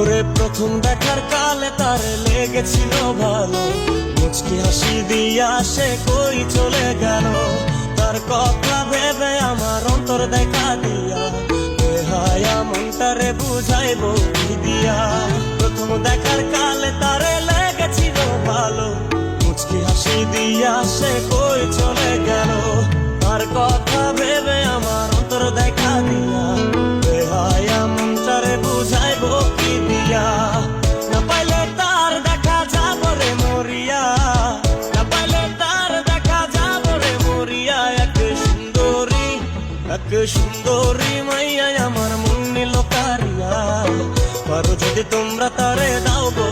ওরে প্রথম দেখার কালে তার লেগেছিল ভালো, মুচকি হাসি দিয়া সে কই চলে গেল। তার কথা ভেবে আমার অন্তর দেখা দিয়া, বেহায়া মনটারে বুঝাইবো কি দিয়া। প্রথম দেখার কালে তারে লেগেছিল ভালো, মুচকি হাসি দিয়া সে কই চলে গেল। তার কথা ভেবে আমার অন্তর দেখা দিয়া, বেহায়া মনটারে বুঝাইবো কি দিয়া। না পাইলে তার দেখা যাব রে মরিয়া, না পাইলে তার দেখা যাব রে মরিয়া। এক সুন্দরী মাইয়া আমার মন নিল কারিয়া, পারো যদি তোমরা তারে দাও গো